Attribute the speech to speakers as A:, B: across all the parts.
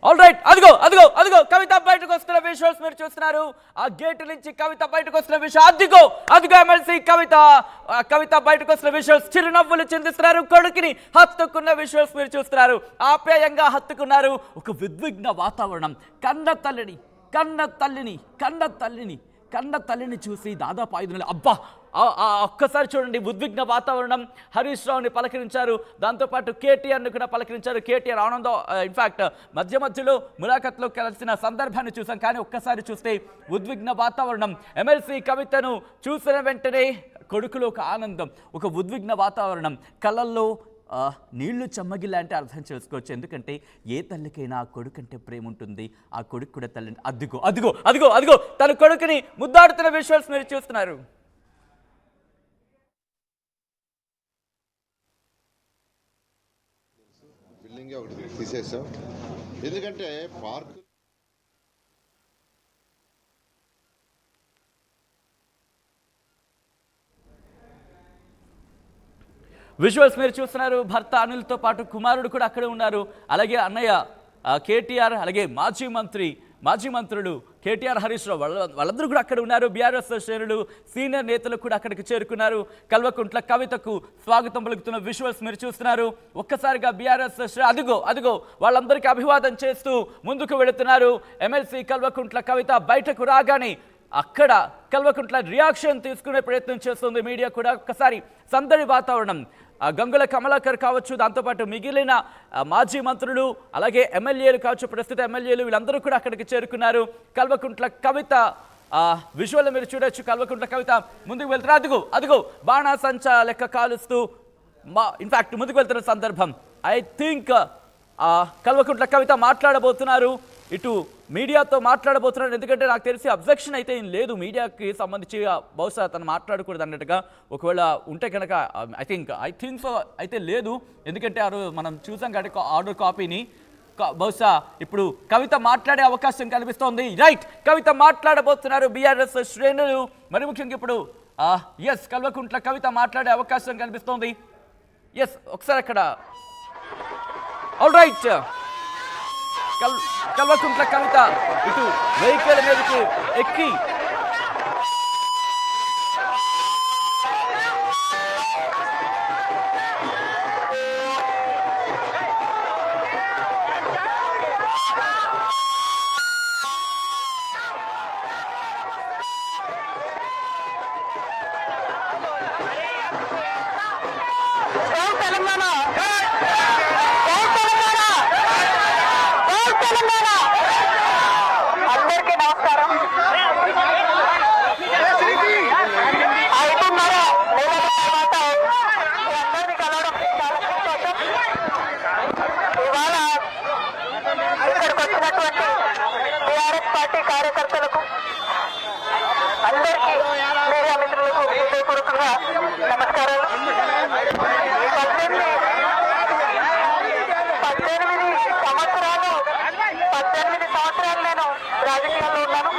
A: All right, అదిగో అదిగో అదిగో కవిత బయటకు వస్తున్న విజువల్స్ మీరు చూస్తున్నారు. ఆ గేట్ నుంచి కవిత బయటకు వస్తున్న విషయం అదిగో అదిగో ఎమ్మెల్సీ కవిత బయటకు వస్తున్న విజువల్స్. చిరునవ్వులు చిందిస్తున్నారు, కొడుకుని హత్తుకున్న విజువల్స్ మీరు చూస్తున్నారు. ఆప్యాయంగా హత్తుకున్నారు. ఒక ఉద్విగ్న వాతావరణం. కన్న తల్లిని చూసి దాదాపు 5 నెలలు. అబ్బా, ఒక్కసారి చూడండి, ఉద్విగ్న వాతావరణం. హరీష్ రావుని పలకరించారు, దాంతోపాటు కేటీఆర్ని కూడా పలకరించారు. కేటీఆర్ ఆనందం, ఇన్ఫ్యాక్ట్ మధ్యలో ములాఖత్లో కలిసిన సందర్భాన్ని చూసాం. కానీ ఒక్కసారి చూస్తే ఉద్విగ్న వాతావరణం. ఎమ్మెల్సీ కవితను చూసిన వెంటనే కొడుకులో ఒక ఆనందం, ఒక ఉద్విగ్న వాతావరణం. కళ్ళల్లో నీళ్లు చెమ్మగిల్లా అంటే అర్థం చేసుకోవచ్చు. ఎందుకంటే ఏ తల్లికైనా ఆ కొడుకు అంటే ప్రేమ ఉంటుంది. ఆ కొడుకు కూడా తల్లి. అదిగో అదిగో అదిగో అదిగో తన కొడుకుని ముద్దాడుతున్న విజువల్స్ మీరు చూస్తున్నారు.
B: బిల్డింగ్ ఒకటి తీసేసాం, ఎందుకంటే పార్క్
A: విజువల్స్ మీరు చూస్తున్నారు. భర్త అనిల్తో పాటు కుమారుడు కూడా అక్కడే ఉన్నారు. అలాగే అన్నయ్య కేటీఆర్, అలాగే మాజీ మంత్రులు కేటీఆర్, హరీష్ రావు వాళ్ళందరూ కూడా అక్కడ ఉన్నారు. బీఆర్ఎస్ శ్రేణులు, సీనియర్ నేతలు కూడా అక్కడికి చేరుకున్నారు. కల్వకుంట్ల కవితకు స్వాగతం పలుకుతున్న విజువల్స్ మీరు చూస్తున్నారు. ఒక్కసారిగా బీఆర్ఎస్ అదిగో వాళ్ళందరికీ అభివాదం చేస్తూ ముందుకు వెళుతున్నారు. ఎమ్మెల్సీ కల్వకుంట్ల కవిత బయటకు రాగానే అక్కడ కల్వకుంట్ల రియాక్షన్ తీసుకునే ప్రయత్నం చేస్తుంది మీడియా కూడా. ఒక్కసారి సందడి వాతావరణం. గంగుల కమలాకర్ కావచ్చు, దాంతోపాటు మిగిలిన మాజీ మంత్రులు, అలాగే ఎమ్మెల్యేలు కావచ్చు, ప్రస్తుత ఎమ్మెల్యేలు, వీళ్ళందరూ కూడా అక్కడికి చేరుకున్నారు. కల్వకుంట్ల కవిత విజువల్ మీరు చూడొచ్చు. కల్వకుంట్ల కవిత ముందుకు వెళ్తున్నారు. అదిగో బాణాసంచా లెక్క కాలుస్తూ ఇన్ఫ్యాక్ట్ ముందుకు వెళ్తున్న సందర్భం. ఐ థింక్ కల్వకుంట్ల కవిత మాట్లాడబోతున్నారు, ఇటు మీడియాతో మాట్లాడబోతున్నారు. ఎందుకంటే నాకు తెలిసి అబ్జెక్షన్ అయితే ఏం లేదు మీడియాకి సంబంధించి. బహుశా తను మాట్లాడకూడదు అన్నట్టుగా ఒకవేళ ఉంటే కనుక ఐ థింక్ సో అయితే లేదు. ఎందుకంటే మనం చూసాం కాబట్టి ఆర్డర్ కాపీని. బహుశా ఇప్పుడు కవిత మాట్లాడే అవకాశం కనిపిస్తోంది. రైట్, కవిత మాట్లాడబోతున్నారు. బీఆర్ఎస్ శ్రేణులు మరి ముఖ్యంగా ఇప్పుడు కల్వకుంట్ల కవిత మాట్లాడే అవకాశం కనిపిస్తోంది. ఒకసారి అక్కడ ఆల్ రైట్, కల్వకుంట్ల కవిత ఇటు వెహికల్ మీదకి ఎక్కి
C: కార్యకర్తలకు అందరికీ మీడియా మిత్రులకు హృదయపూర్వకంగా నమస్కారాలు. 18 సంవత్సరాలు నేను రాజకీయాల్లో ఉన్నాను.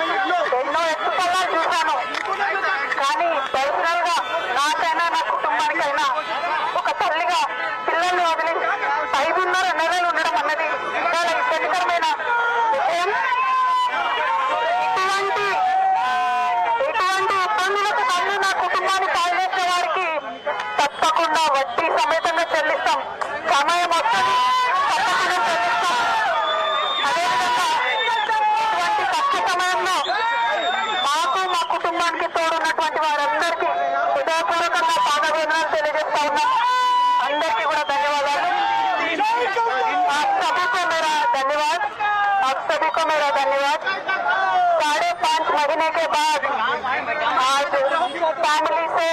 C: ఎన్నో ఎత్తుపల్లాలు చూశాను. కానీ పర్సనల్ గా నాకైనా నా కుటుంబానికైనా ఒక తల్లిగా పిల్లల్ని వదిలి 5.5 నెలలు ఉండడం అన్నది చాలా ఇబ్బందికరమైన విషయం. ఇటువంటి ఇబ్బందులకు మళ్ళీ నా కుటుంబాన్ని సాయం చేసే వారికి తప్పకుండా వడ్డీ సమేతంగా చెల్లిస్తాం. సమయం వస్తుంది, తప్పకుండా చెల్లిస్తాం. అదేవిధంగా ఇటువంటి కష్ట సమయంలో మాకు మా కుటుంబానికి తోడున్నటువంటి వారందరికీ హృదయపూర్వకంగా పాదవేదనలు తెలియజేస్తా ఉన్నాం. అందరికీ కూడా ధన్యవాదాలు. आप सभी को मेरा धन्यवाद. 5.5 महीने के बाद आज फैमिली से